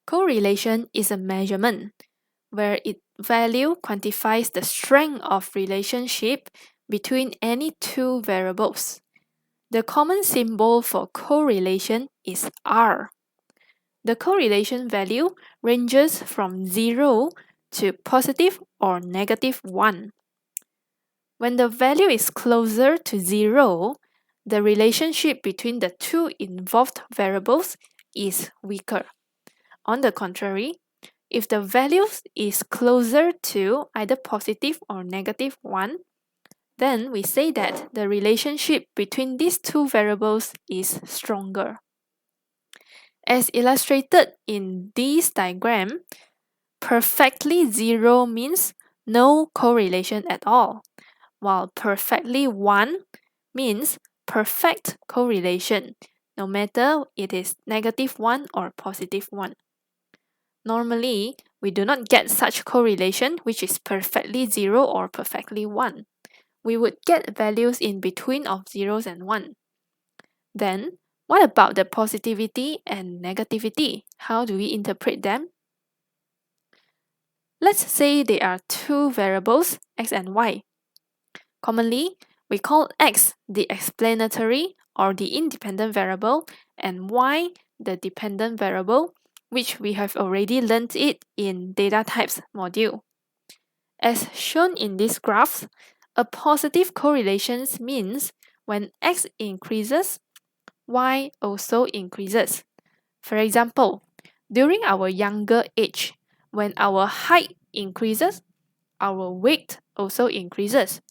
Correlation is a measurement where its value quantifies the strength of relationship between any two variables. The common symbol for correlation is R. The correlation value ranges from 0 to positive or negative 1. When the value is closer to 0, the relationship between the two involved variables is weaker. On the contrary, if the value is closer to either positive or negative 1, then we say that the relationship between these two variables is stronger. As illustrated in this diagram, perfectly zero means no correlation at all, while perfectly 1 means perfect correlation, no matter it is negative 1 or positive 1. Normally, we do not get such correlation which is perfectly 0 or perfectly 1. We would get values in between of zeros and 1. Then, what about the positivity and negativity? How do we interpret them? Let's say they are two variables, x and y. Commonly, we call x the explanatory or the independent variable and y the dependent variable, which we have already learned it in data types module. As shown in this graph, a positive correlation means when x increases, y also increases. For example, during our younger age, when our height increases, our weight also increases.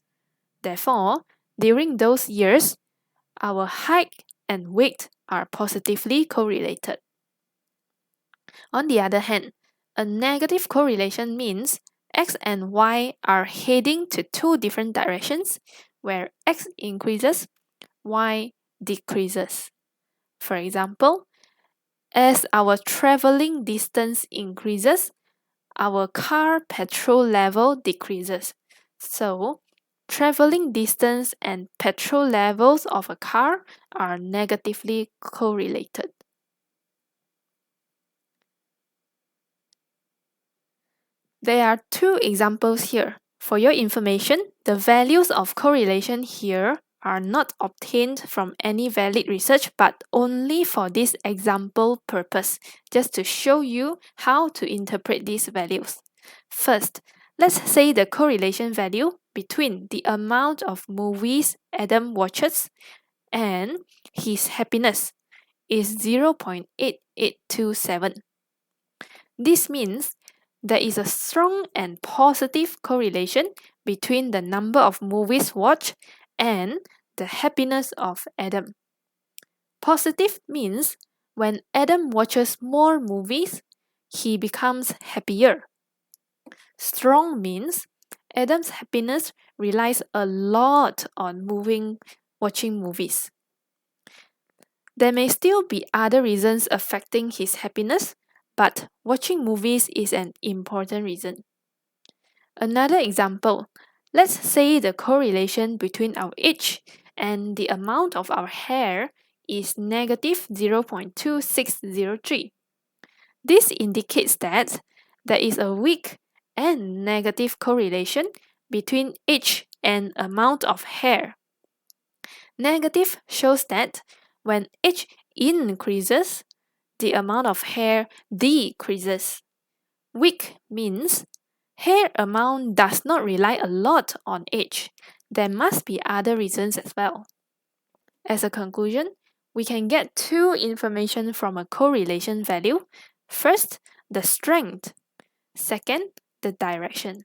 Therefore, during those years, our height and weight are positively correlated. On the other hand, a negative correlation means x and y are heading to two different directions, where x increases, y decreases. For example, as our traveling distance increases, our car petrol level decreases. So, traveling distance and petrol levels of a car are negatively correlated. There are two examples here. For your information, the values of correlation here are not obtained from any valid research but only for this example purpose, just to show you how to interpret these values. First, let's say the correlation value between the amount of movies Adam watches and his happiness is 0.8827. This means there is a strong and positive correlation between the number of movies watched and the happiness of Adam. Positive means when Adam watches more movies, he becomes happier. Strong means Adam's happiness relies a lot on watching movies. There may still be other reasons affecting his happiness, but watching movies is an important reason. Another example, let's say the correlation between our age and the amount of our hair is negative 0.2603. This indicates that there is a weak and negative correlation between age and amount of hair. Negative shows that when age increases, the amount of hair decreases. Weak means hair amount does not rely a lot on age. There must be other reasons as well. As a conclusion, we can get two information from a correlation value. First, the strength. Second, the direction.